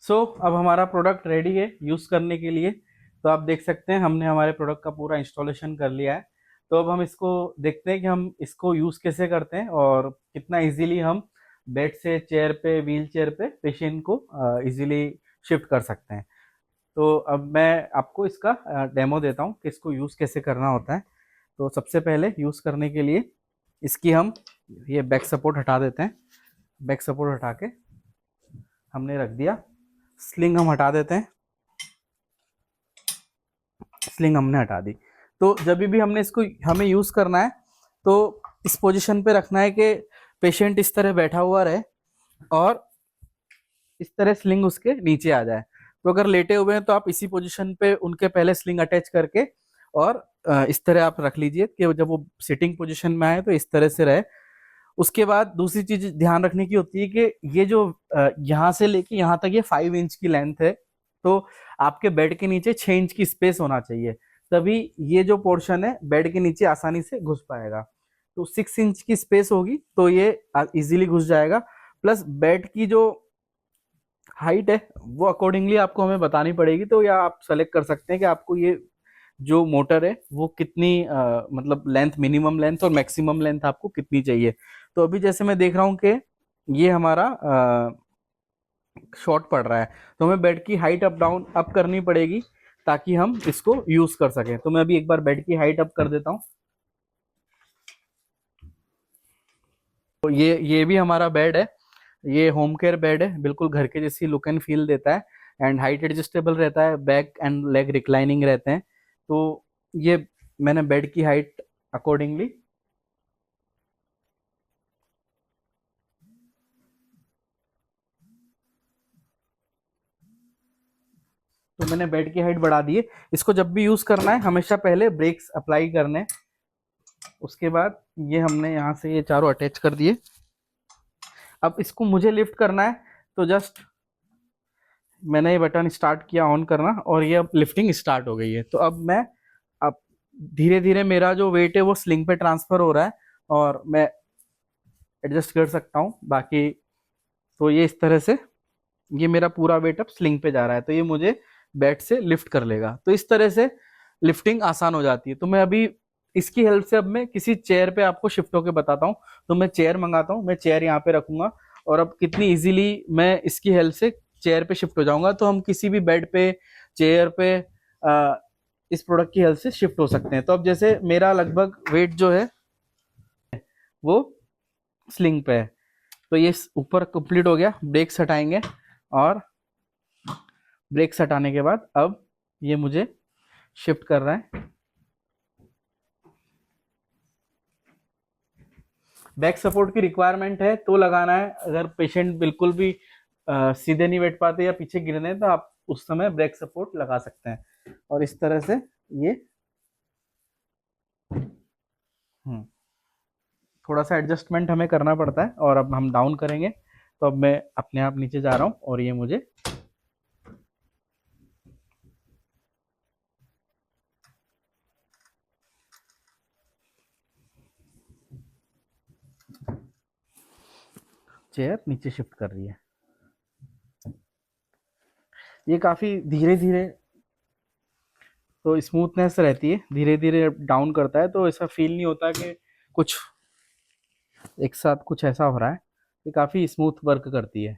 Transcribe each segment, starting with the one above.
अब हमारा product ready है यूज़ करने के लिए। तो आप देख सकते हैं हमने हमारे प्रोडक्ट का पूरा इंस्टॉलेशन कर लिया है। तो अब हम इसको देखते हैं कि हम इसको यूज़ कैसे करते हैं और कितना इजीली हम बेड से चेयर पे, व्हील चेयर पे पेशेंट को इजीली शिफ्ट कर सकते हैं। तो अब मैं आपको इसका डेमो देता हूँ कि इसको यूज़ कैसे करना होता है। तो सबसे पहले यूज़ करने के लिए इसकी हम ये बैक सपोर्ट हटा देते हैं। बैक सपोर्ट हटा के हमने रख दिया। स्लिंग हम हटा देते हैं। स्लिंग हमने हटा दी। तो जब भी हमने इसको हमें यूज़ करना है तो इस पोजीशन पे रखना है कि पेशेंट इस तरह बैठा हुआ रहे और इस तरह स्लिंग उसके नीचे आ जाए। तो अगर लेटे हुए हैं तो आप इसी पोजीशन पे उनके पहले स्लिंग अटैच करके और इस तरह आप रख लीजिए कि जब वो सिटिंग पोजीशन में आए तो इस तरह से रहे। उसके बाद दूसरी चीज ध्यान रखने की होती है कि ये जो यहाँ से लेके यहाँ तक ये 5 इंच की लेंथ है। तो आपके बेड के नीचे 6 इंच की स्पेस होना चाहिए, तभी ये जो पोर्शन है बेड के नीचे आसानी से घुस पाएगा। तो 6 इंच की स्पेस होगी तो ये इजीली घुस जाएगा। प्लस बेड की जो हाइट है वो अकॉर्डिंगली आपको हमें बतानी पड़ेगी। तो या आप सेलेक्ट कर सकते हैं कि आपको ये जो मोटर है वो कितनी मतलब लेंथ, मिनिमम लेंथ और मैक्सिमम लेंथ आपको कितनी चाहिए। तो अभी जैसे मैं देख रहा हूँ कि ये हमारा शॉर्ट पड़ रहा है, तो हमें बेड की हाइट अप डाउन अप करनी पड़ेगी ताकि हम इसको यूज कर सकें। तो मैं अभी एक बार बेड की हाइट अप कर देता हूँ। तो ये भी हमारा बेड है। ये होम केयर बेड है, बिल्कुल घर के जैसी लुक एंड फील देता है एंड हाइट एडजस्टेबल रहता है, बैक एंड लेग रिक्लाइनिंग रहते हैं। तो ये मैंने बेड की हाइट अकॉर्डिंगली तो मैंने बेड की हाइट बढ़ा दी है। इसको जब भी यूज करना है हमेशा पहले ब्रेक्स अप्लाई करने, उसके बाद ये हमने यहाँ से ये चारों अटैच कर दिए। अब इसको मुझे लिफ्ट करना है तो जस्ट मैंने ये बटन स्टार्ट किया ऑन करना और ये अब लिफ्टिंग स्टार्ट हो गई है। तो अब धीरे धीरे मेरा जो वेट है वो स्लिंग पे ट्रांसफर हो रहा है और मैं एडजस्ट कर सकता हूँ बाकी। तो ये इस तरह से ये मेरा पूरा वेट अब स्लिंग पे जा रहा है, तो ये मुझे बेड से लिफ्ट कर लेगा। तो इस तरह से लिफ्टिंग आसान हो जाती है। तो मैं अभी इसकी हेल्प से अब मैं किसी चेयर पे आपको शिफ्ट होकर बताता हूँ। तो मैं चेयर मंगाता हूँ, मैं चेयर यहाँ पे रखूंगा और अब कितनी इजीली मैं इसकी हेल्प से चेयर पे शिफ्ट हो जाऊंगा। तो हम किसी भी बेड पे, चेयर पे इस प्रोडक्ट की हेल्प से शिफ्ट हो सकते हैं। तो अब जैसे मेरा लगभग वेट जो है वो स्लिंग पे है, तो ये ऊपर कंप्लीट हो गया। ब्रेक्स हटाएंगे और ब्रेक्स हटाने के बाद अब ये मुझे शिफ्ट कर रहा है। बैक सपोर्ट की रिक्वायरमेंट है तो लगाना है। अगर पेशेंट बिल्कुल भी सीधे नहीं बैठ पाते या पीछे गिरने तो आप उस समय ब्रेक सपोर्ट लगा सकते हैं। और इस तरह से ये थोड़ा सा एडजस्टमेंट हमें करना पड़ता है। और अब हम डाउन करेंगे तो अब मैं अपने आप नीचे जा रहा हूँ और ये मुझे चेयर नीचे शिफ्ट कर रही है। ये काफी धीरे धीरे तो स्मूथनेस रहती है, धीरे धीरे डाउन करता है तो ऐसा फील नहीं होता कि कुछ एक साथ कुछ ऐसा हो रहा है। ये काफी स्मूथ वर्क करती है।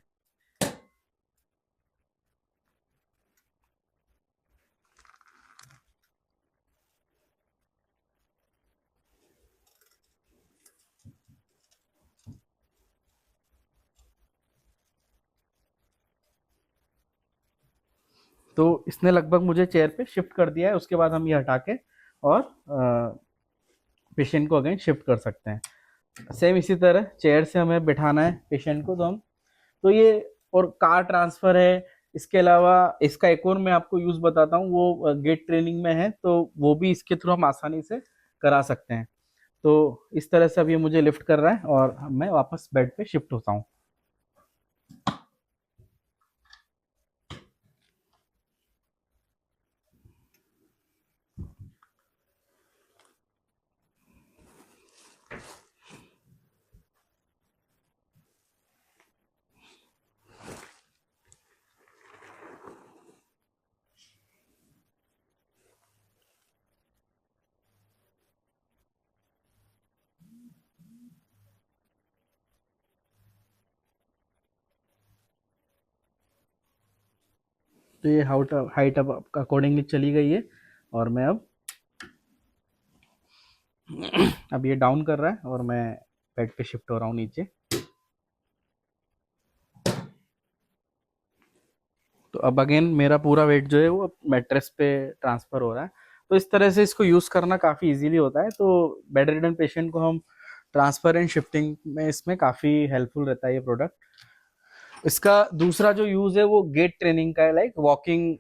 तो इसने लगभग मुझे चेयर पे शिफ्ट कर दिया है। उसके बाद हम ये हटा के और पेशेंट को अगेन शिफ्ट कर सकते हैं। सेम इसी तरह चेयर से हमें बिठाना है पेशेंट को तो हम तो ये और कार ट्रांसफर है। इसके अलावा इसका एक और मैं आपको यूज बताता हूँ, वो गेट ट्रेनिंग में है तो वो भी इसके थ्रू हम आसानी से करा सकते हैं। तो इस तरह से अब ये मुझे लिफ्ट कर रहा है और मैं वापस बेड पे शिफ्ट होता हूँ। तो ये हाइट अब अकॉर्डिंगली चली गई है, और मैं अब ये डाउन कर रहा है और मैं बेड पे शिफ्ट हो रहा हूँ नीचे। तो अब अगेन मेरा पूरा वेट जो है वो मैट्रेस पे ट्रांसफर हो रहा है। तो इस तरह से इसको यूज़ करना काफ़ी इजीली होता है। तो बेड रिडन पेशेंट को हम ट्रांसफर एंड शिफ्टिंग में इसमें काफ़ी हेल्पफुल रहता है ये प्रोडक्ट। इसका दूसरा जो यूज़ है वो गेट ट्रेनिंग का है, लाइक वॉकिंग।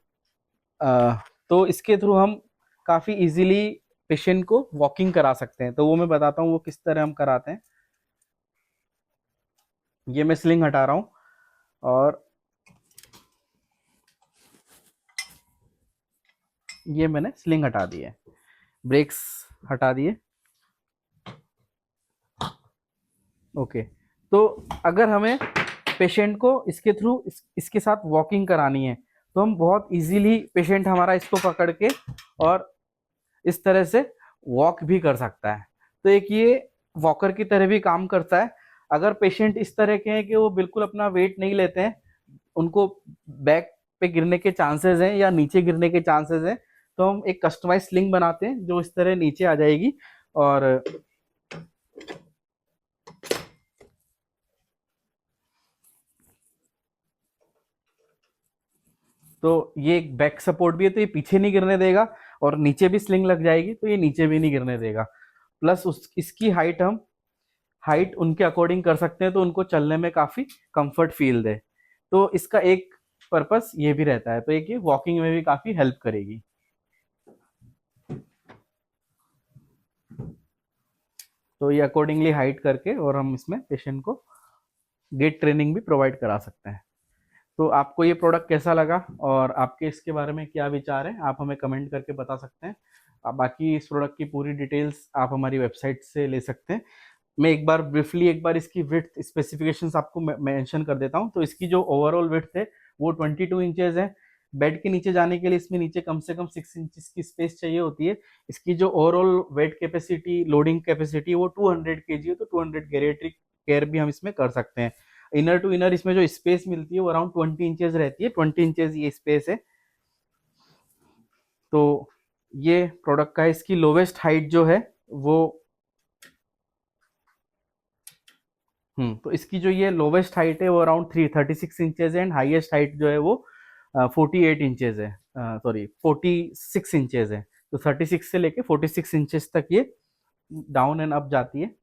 तो इसके थ्रू हम काफ़ी इजीली पेशेंट को वॉकिंग करा सकते हैं। तो वो मैं बताता हूँ वो किस तरह हम कराते हैं। ये मैं स्लिंग हटा रहा हूँ, और ये मैंने स्लिंग हटा दी है, ब्रेक्स हटा दिए। ओके। तो अगर हमें पेशेंट को इसके थ्रू इसके साथ वॉकिंग करानी है, तो हम बहुत इजीली पेशेंट हमारा इसको पकड़ के और इस तरह से वॉक भी कर सकता है। तो एक ये वॉकर की तरह भी काम करता है। अगर पेशेंट इस तरह के हैं कि वो बिल्कुल अपना वेट नहीं लेते हैं, उनको बैक पे गिरने के चांसेस हैं या नीचे गिरने के चांसेस हैं, तो हम एक कस्टमाइज स्लिंग बनाते हैं जो इस तरह नीचे आ जाएगी। और तो ये एक बैक सपोर्ट भी है, तो ये पीछे नहीं गिरने देगा, और नीचे भी स्लिंग लग जाएगी तो ये नीचे भी नहीं गिरने देगा। प्लस उस इसकी हाइट उनके अकॉर्डिंग कर सकते हैं, तो उनको चलने में काफी कंफर्ट फील दे। तो इसका एक पर्पस ये भी रहता है, तो एक ये वॉकिंग में भी काफी हेल्प करेगी। तो ये अकॉर्डिंगली हाइट करके और हम इसमें पेशेंट को गेट ट्रेनिंग भी प्रोवाइड करा सकते हैं। तो आपको ये प्रोडक्ट कैसा लगा और आपके इसके बारे में क्या विचार है, आप हमें कमेंट करके बता सकते हैं। बाकी इस प्रोडक्ट की पूरी डिटेल्स आप हमारी वेबसाइट से ले सकते हैं। मैं एक बार इसकी विड्थ स्पेसिफिकेशंस आपको मेंशन कर देता हूँ। तो इसकी जो ओवरऑल विड्थ है वो 22 इंचेस है। बेड के नीचे जाने के लिए इसमें नीचे कम से कम 6 इंचेस की स्पेस चाहिए होती है। इसकी जो overall wait capacity, loading capacity, वो 200 kg है, तो 200 गेरिएट्रिक केयर भी हम इसमें कर सकते हैं। इनर टू इनर इसमें जो स्पेस मिलती है वो अराउंड 20 इंचेस रहती है, 20 इंचेस ये स्पेस है। तो ये प्रोडक्ट का है। इसकी लोवेस्ट हाइट जो है वो तो इसकी जो ये लोवेस्ट हाइट है वो अराउंड 36 इंचेस है, एंड हाईएस्ट हाइट जो है वो 48 इंचेस है, सॉरी 46 इंचेस है। तो 36 से लेके 46 इंचेस तक ये डाउन एंड अप जाती है।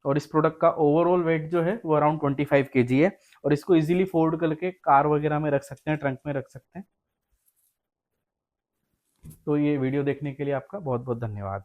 और इस प्रोडक्ट का ओवरऑल वेट जो है वो अराउंड 25 kg है, और इसको इजीली फोल्ड करके कार वगैरह में रख सकते हैं, ट्रंक में रख सकते हैं। तो ये वीडियो देखने के लिए आपका बहुत बहुत धन्यवाद।